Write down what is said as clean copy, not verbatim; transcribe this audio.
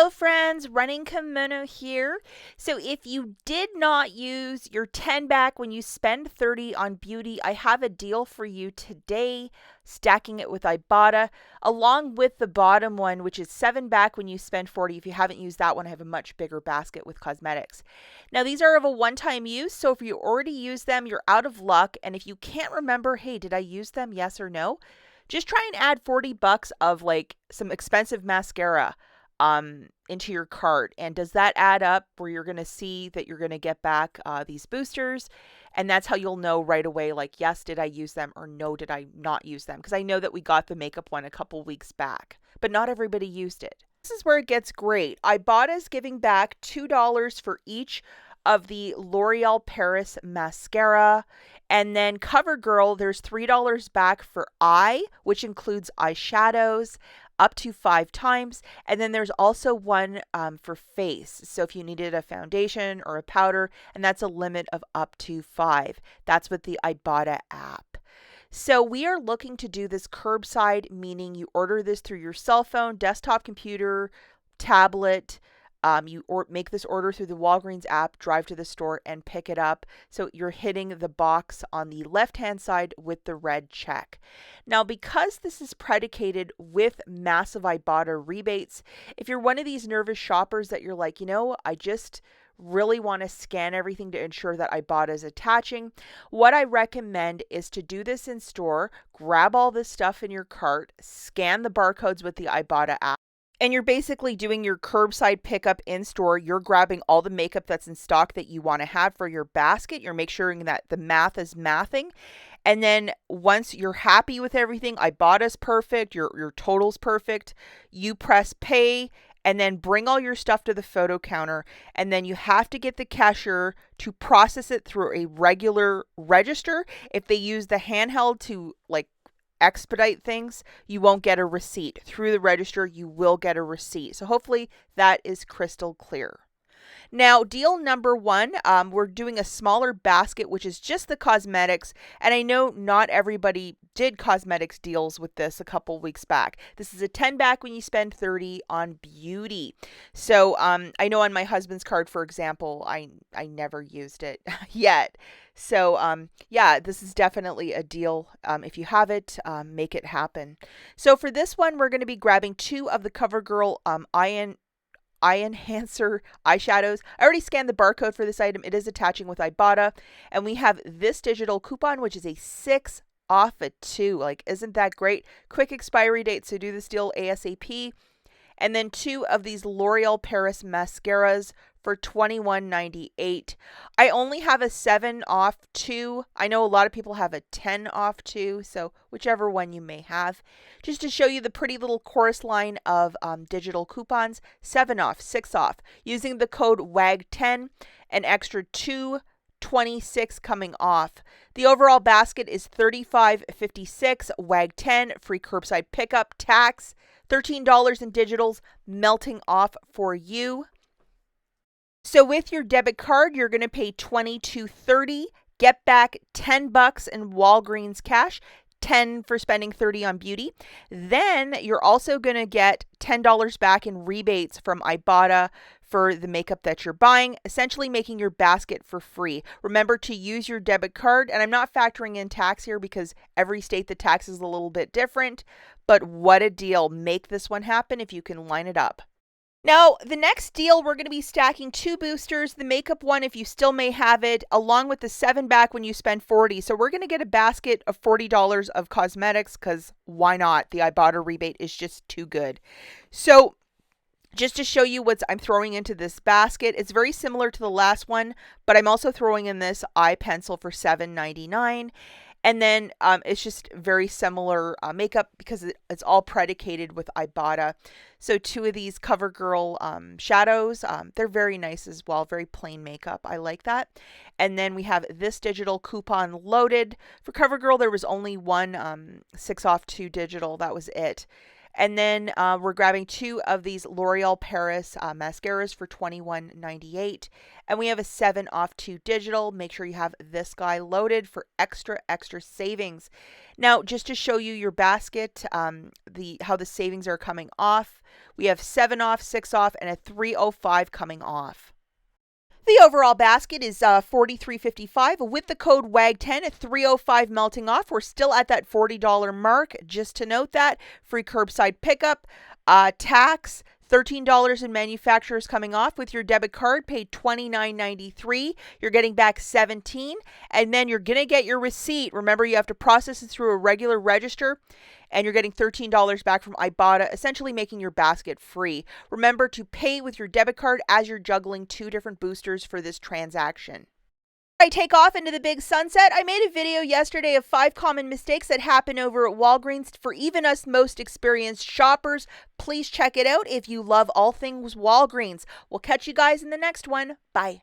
Hello friends, Running Kimono here. So if you did not use your 10 back when you spend 30 on beauty, I have a deal for you today, stacking it with IBOTTA, along with the bottom one, which is 7 back when you spend 40. If you haven't used that one, I have a much bigger basket with cosmetics. Now these are of a one-time use, so if you already use them, you're out of luck. And if you can't remember, hey, did I use them, yes or no? Just try and add 40 bucks of like some expensive mascara into your cart. And does that add up where you're going to see that you're going to get back these boosters? And that's how you'll know right away, like, yes, did I use them, or no, did I not use them? Because I know that we got the makeup one a couple weeks back, but not everybody used it. This is where it gets great. IBOTTA is giving back $2 for each of the L'Oreal Paris mascara. And then CoverGirl, there's $3 back for eye, which includes eyeshadows, up to 5 times. And then there's also one for face. So if you needed a foundation or a powder, and that's a limit of up to 5. That's with the IBOTTA app. So we are looking to do this curbside, meaning you order this through your cell phone, desktop computer, tablet. Make this order through the Walgreens app, drive to the store, and pick it up. So you're hitting the box on the left-hand side with the red check. Now, because this is predicated with massive IBOTTA rebates, if you're one of these nervous shoppers that you're like, I just really want to scan everything to ensure that IBOTTA is attaching, what I recommend is to do this in store, grab all this stuff in your cart, scan the barcodes with the IBOTTA app, and you're basically doing your curbside pickup in store. You're grabbing all the makeup that's in stock that you want to have for your basket. You're making sure that the math is mathing. And then once you're happy with everything, IBOTTA's perfect, your total's perfect, you press pay and then bring all your stuff to the photo counter. And then you have to get the cashier to process it through a regular register. If they use the handheld to expedite things, you won't get a receipt. Through the register, you will get a receipt. So hopefully that is crystal clear. Now, deal number 1, we're doing a smaller basket, which is just the cosmetics. And I know not everybody did cosmetics deals with this a couple weeks back. This is a 10 back when you spend 30 on beauty. So I know on my husband's card, for example, I never used it yet. So yeah, this is definitely a deal. If you have it, make it happen. So for this one, we're going to be grabbing 2 of the CoverGirl eye enhancer eyeshadows. I already scanned the barcode for this item. It is attaching with IBOTTA. And we have this digital coupon, which is a 6 off a 2. Isn't that great? Quick expiry date, so do this deal ASAP. And then 2 of these L'Oreal Paris mascaras for $21.98. I only have a 7 off 2. I know a lot of people have a 10 off 2, so whichever one you may have. Just to show you the pretty little chorus line of digital coupons, 7 off, 6 off. Using the code WAG10, an extra $2.26 coming off. The overall basket is $35.56, WAG10, free curbside pickup, tax, $13 in digitals, melting off for you. So with your debit card, you're going to pay $22.30, get back 10 bucks in Walgreens cash, 10 for spending 30 on beauty. Then you're also going to get $10 back in rebates from IBOTTA for the makeup that you're buying, essentially making your basket for free. Remember to use your debit card, and I'm not factoring in tax here because every state the tax is a little bit different, but what a deal. Make this one happen if you can line it up. Now, the next deal, we're going to be stacking 2 boosters, the makeup one, if you still may have it, along with the 7 back when you spend 40. So we're going to get a basket of $40 of cosmetics because why not? The IBOTTA rebate is just too good. So just to show you what I'm throwing into this basket, it's very similar to the last one, but I'm also throwing in this eye pencil for $7.99. And then it's just very similar makeup because it's all predicated with IBOTTA. So 2 of these CoverGirl shadows, they're very nice as well. Very plain makeup. I like that. And then we have this digital coupon loaded. For CoverGirl, there was only one 6 off 2 digital. That was it. And then we're grabbing 2 of these L'Oreal Paris mascaras for $21.98. And we have a 7 off 2 digital. Make sure you have this guy loaded for extra savings. Now, just to show you your basket, how the savings are coming off, we have 7 off, 6 off, and a 305 coming off. The overall basket is $43.55 with the code WAG10 at $305 melting off. We're still at that $40 mark. Just to note that free curbside pickup, tax, $13 in manufacturers coming off. With your debit card, paid $29.93. You're getting back $17, and then you're going to get your receipt. Remember, you have to process it through a regular register, and you're getting $13 back from IBOTTA, essentially making your basket free. Remember to pay with your debit card as you're juggling 2 different boosters for this transaction. I take off into the big sunset. I made a video yesterday of 5 common mistakes that happen over at Walgreens for even us most experienced shoppers. Please check it out if you love all things Walgreens. We'll catch you guys in the next one. Bye.